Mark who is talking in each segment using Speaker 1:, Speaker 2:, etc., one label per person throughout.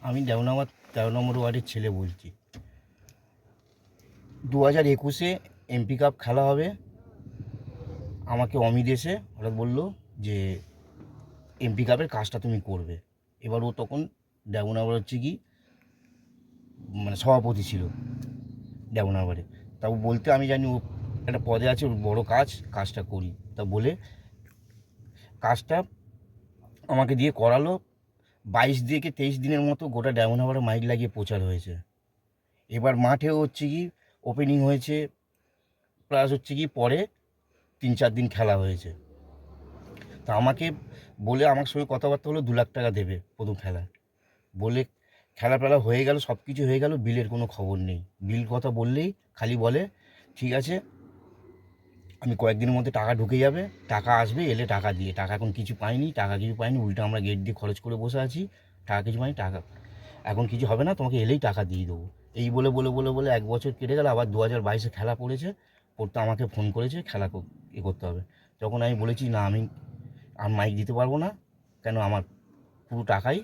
Speaker 1: আমি দেওনাবাদ 13 নম্বর ওয়ার্ডের ছেলে বলছি। 2021-এ এমপি কাপ খেলা হবে। আমাকে অমিত এসে হঠাৎ বললো যে এমপি কাপের কাজটা তুমি করবে। এবার ও তখন দেওনাবাদ হচ্ছে কি মানে সভাপতি ছিল দেওনাবাদে। তাও বলতে আমি জানি ও একটা পদে আছে, ওর বড় কাজটা করি তা বলে কাজটা আমাকে দিয়ে করালো। 22 থেকে 23 দিনের মতো গোটা দেওনাবাদে মাইক লাগিয়ে প্রচার হয়েছে। এবার মাঠেও হচ্ছে কি ওপেনিং হয়েছে, প্লাস হচ্ছে কি পরে 3-4 দিন খেলা হয়েছে। তা আমাকে বলে আমার সঙ্গে কথাবার্তা হলো 2 লাখ টাকা দেবে প্রথম খেলায় বলে। খেলা ফেলা হয়ে গেল, সব কিছু হয়ে গেল, বিলের কোনো খবর নেই। বিল কথা বললেই খালি বলে ঠিক আছে আমি কয়েকদিনের মধ্যে টাকা ঢুকে যাবে, টাকা আসবে, এলে টাকা দিয়ে। টাকা এখন কিছু পাইনি, উল্টো আমরা গেট দিয়ে খরচ করে বসে আছি। টাকা কিছু পাইনি, টাকা এখন কিছু হবে না, তোমাকে এলেই টাকা দিয়ে দেবো। এই বলে বলে বলে বলে 1 বছর কেটে গেল। আবার 2022-এ খেলা পড়তে আমাকে ফোন করেছে খেলা করতে হবে। তখন আমি বলেছি না, আমি আর মাইক দিতে পারবো না। কেন, আমার পুরো টাকাই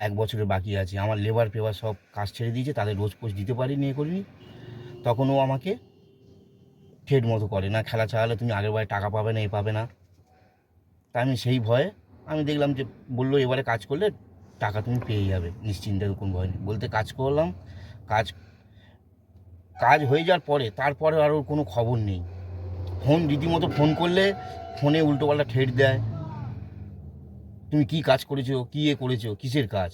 Speaker 1: 1 বছরের বাকি আছে। আমার লেবার ফেবার সব কাজ ছেড়ে দিয়েছে, তাদের রোজ পোজ দিতে পারিনি, করিনি। তখন ও আমাকে ঠেট মতো করে, না খেলা চালালে তুমি আগের বারে টাকা পাবে না, এ পাবে না। তা আমি সেই ভয়ে আমি দেখলাম যে বললো এবারে কাজ করলে টাকা তুমি পেয়ে যাবে নিশ্চিন্তে, কোনো ভয় নেই বলতে কাজ করলাম। কাজ কাজ হয়ে যাওয়ার পরে তারপরে আর ওর কোনো খবর নেই। ফোন রীতিমতো ফোন করলে ফোনে উল্টোপাল্টা ঠেট দেয়, তুমি কী কাজ করেছো, কী এ করেছো, কিসের কাজ,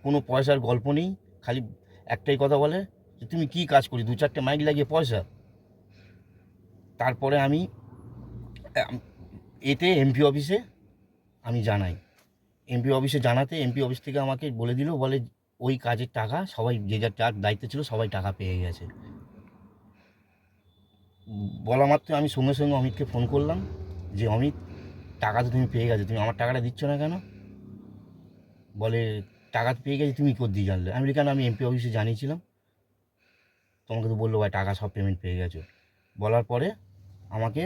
Speaker 1: কোনো পয়সার গল্প নেই। খালি একটাই কথা বলে যে তুমি কী কাজ করি, 2-4টে মাইক লাগিয়ে পয়সা। তারপরে আমি এতে এমপি অফিসে আমি জানাই। এমপি অফিসে জানাতে এমপি অফিস থেকে আমাকে বলে দিল, বলে ওই কাজের টাকা সবাই যে যার দায়িত্ব ছিল সবাই টাকা পেয়ে গেছে। বলা মাত্র আমি সঙ্গে সঙ্গে অমিতকে ফোন করলাম যে অমিত, টাকা তো তুমি পেয়ে গেছো, তুমি আমার টাকাটা দিচ্ছ না কেন? বলে টাকা তো পেয়ে গেছি, তুমি দিয়ে জানলে? আমি বলি কেন, আমি এমপি অফিসে জানিয়েছিলাম, তোমাকে তো বললো ভাই টাকা সব পেমেন্ট পেয়ে গেছো। বলার পরে আমাকে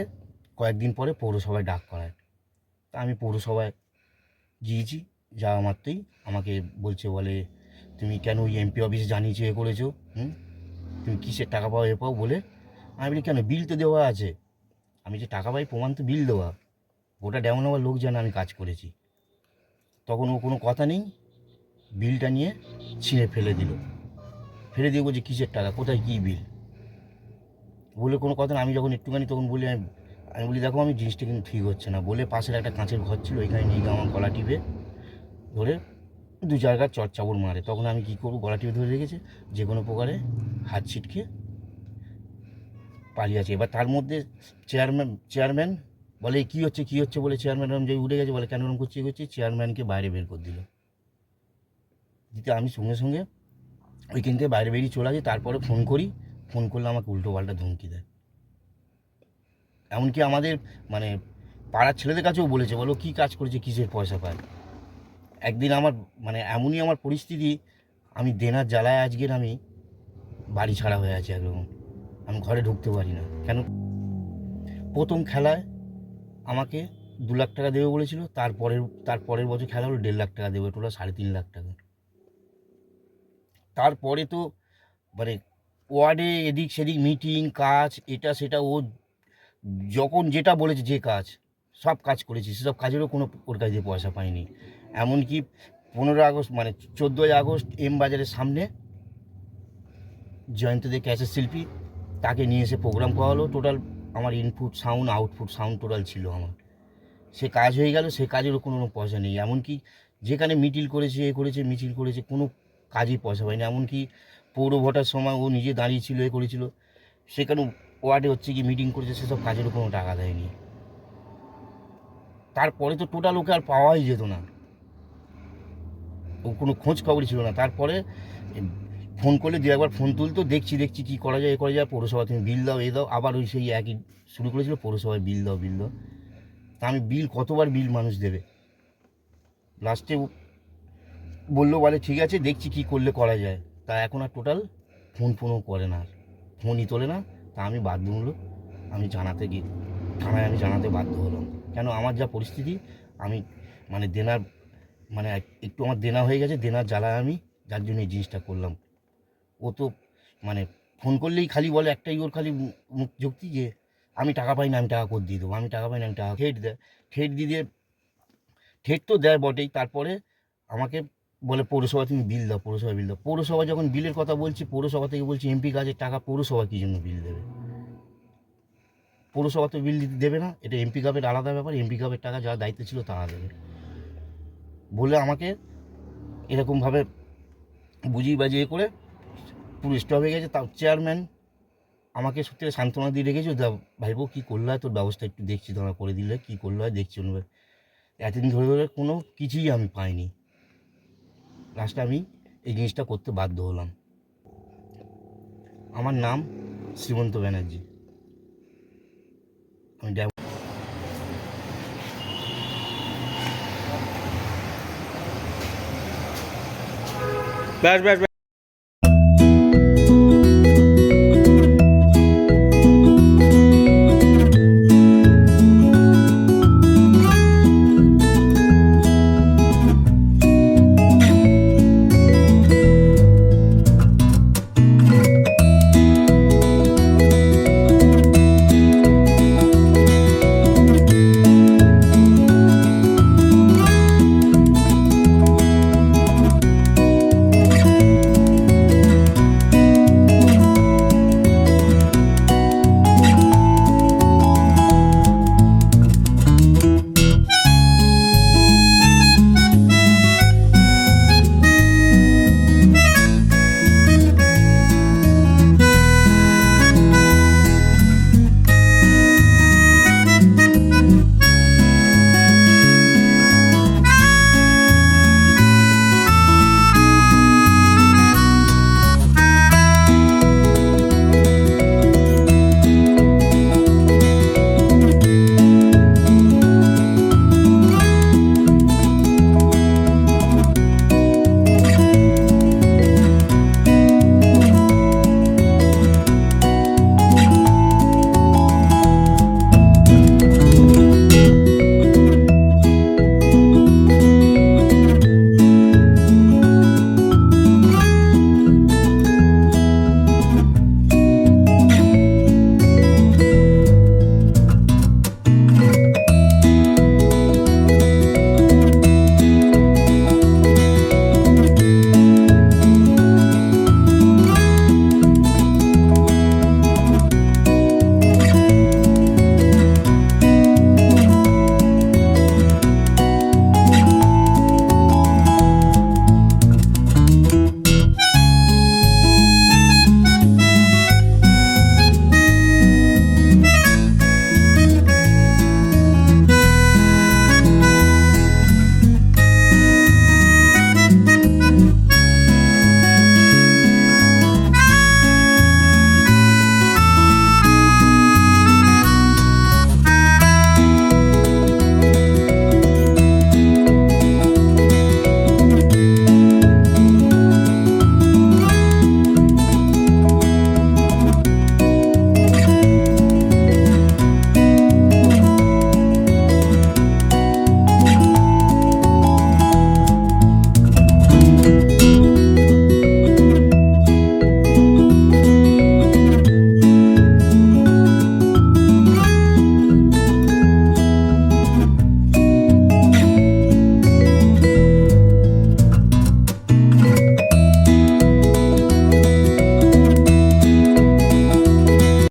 Speaker 1: কয়েকদিন পরে পৌরসভায় ডাক করায়। তা আমি পৌরসভায় গিয়েছি, যাওয়া মাত্রই আমাকে বলছে, বলে তুমি কেন ওই এমপি অফিসে জানিয়েছো, এ করেছো, তুমি কিসের টাকা পাও এ পাও বলে। আমি বলি কেন, বিল তো দেওয়া আছে, আমি যে টাকা পাই প্রমাণ তো বিল দেওয়া, গোটা ডেমন লোক জানে আমি কাজ করেছি। তখন ও কোনো কথা নেই, বিলটা নিয়ে ছিঁড়ে ফেলে দিয়ে বলছে কিসের টাকা, কোথায় কী বিল বলে কোনো কথা না। আমি যখন একটুখানি তখন বলি, আমি বলি দেখো আমি জিনিসটা কিন্তু ঠিক হচ্ছে না বলে, পাশের একটা কাঁচের ঘর ছিল ওইখানে নিয়ে গিয়ে আমার গলা টিপে ধরে 2-4 গাছ চড় মারে। তখন আমি কী করবো, গলা টিপে ধরে রেখেছে, যে কোনো প্রকারে হাত ছিটকে পালিয়ে আছে। এবার তার মধ্যে চেয়ারম্যান বলে কী হচ্ছে বলে, চেয়ারম্যান এরম যে উঠে গেছে, বলে কেন এরম করছি, চেয়ারম্যানকে বাইরে বের করে দিল। দিতে আমি সঙ্গে সঙ্গে ওইখান থেকে বাইরে বেরিয়ে চলে আসি। তারপরে ফোন করলে আমাকে উল্টো পাল্টা ধমকি দেয়। এমনকি আমাদের মানে পাড়ার ছেলেদের কাছেও বলেছে, বলো কী কাজ করেছে, কিসের পয়সা পায়। একদিন আমার মানে এমনই আমার পরিস্থিতি, আমি দেনার জ্বালায় আজকের আমি বাড়ি ছাড়া হয়ে আছি একরকম, আমি ঘরে ঢুকতে পারি না। কেন, প্রথম খেলায় আমাকে 2 লাখ টাকা দেবে বলেছিল, তারপরের বছর খেলা হলো 1.5 লাখ টাকা দেবে, টোটাল 3.5 লাখ টাকা। তারপরে তো মানে ওয়ার্ডে এদিক সেদিক মিটিং, কাজ, এটা সেটা, ও যখন যেটা বলেছে যে কাজ সব কাজ করেছি, সেসব কাজেরও কোনো ওর কাছ দিয়ে পয়সা পাইনি। এমনকি 15 আগস্ট মানে 14ই আগস্ট এম বাজারের সামনে জয়ন্তদের ক্যাসের শিল্পী, তাকে নিয়ে এসে প্রোগ্রাম করা হলো। টোটাল আমার input sound output sound total ছিল আমার। সে কাজ হয়ে গেল, সে কাজেরও কোনো পয়সা নেই। এমনকি যেখানে মিছিল করেছে কোনো কাজেই পয়সা পায়নি। এমনকি পৌর ভোটার সময় ও নিজে দাঁড়িয়েছিল, করেছিল, সেখানে ওয়ার্ডে হচ্ছে কি মিটিং করেছে, সেসব কাজেরও কোনো টাকা দেয়নি। তারপরে তো টোটাল ওকে আর পাওয়াই যেত না, ও কোনো খোঁজ খবরই ছিল না। তারপরে ফোন করলে দু একবার ফোন তুলতো, দেখছি কী করা যায়, পৌরসভা তুমি বিল দাও, দাও, আবার ওই সেই একই শুরু করেছিল, পৌরসভায় বিল দাও। তা আমি কতবার বিল মানুষ দেবে। লাস্টে বললো, বলে ঠিক আছে দেখছি কী করলে করা যায়। তা এখন আর টোটাল ফোনও করে না, ফোনই তোলে না। তা আমি বাধ্য হলো, আমি থানায় জানাতে বাধ্য হলাম। কেন, আমার যা পরিস্থিতি, আমি মানে দেনার মানে একটু আমার দেনা হয়ে গেছে, দেনার জ্বালায় আমি, যার জন্য এই জিনিসটা করলাম। ও তো মানে ফোন করলেই খালি বলে একটাই, ওর খালি মুখ যুক্তি যে আমি টাকা পাই না, আমি টাকা করে দিয়ে দেবো, আমি টাকা পাই না, আমি টাকা ঠেট দেয়। ঠেট দিয়ে দিয়ে ঠেট তো দেয় বটেই, তারপরে আমাকে বলে পৌরসভা তুমি বিল দাও, পৌরসভা বিল দাও। পৌরসভা যখন বিলের কথা বলছি, পৌরসভা থেকে বলছি এমপি কাজের টাকা পৌরসভা কী জন্য বিল দেবে? পৌরসভা তো বিল দিতে দেবে না, এটা এমপি কাপের আলাদা ব্যাপার, এমপি কাপের টাকা যারা দায়িত্ব ছিল তারা দেবে বলে আমাকে এরকমভাবে বুঝিয়ে বাজিয়ে করে পুরো স্টপ হয়ে গেছে। তাও চেয়ারম্যান আমাকে সত্যি সান্ত্বনা দিয়ে রেখেছে, ভাইবো কী করলে হয়, তোর ব্যবস্থা একটু দেখছি, তোমরা করে দিলে কী করলে হয় দেখছি। অনুভব এতদিন ধরে ধরে কোনো কিছুই আমি পাইনি, লাস্টে আমি এই জিনিসটা করতে বাধ্য হলাম। আমার নাম শ্রীমন্ত ব্যানার্জি, আমি
Speaker 2: ব্যাস ব্যাস ব্যাস।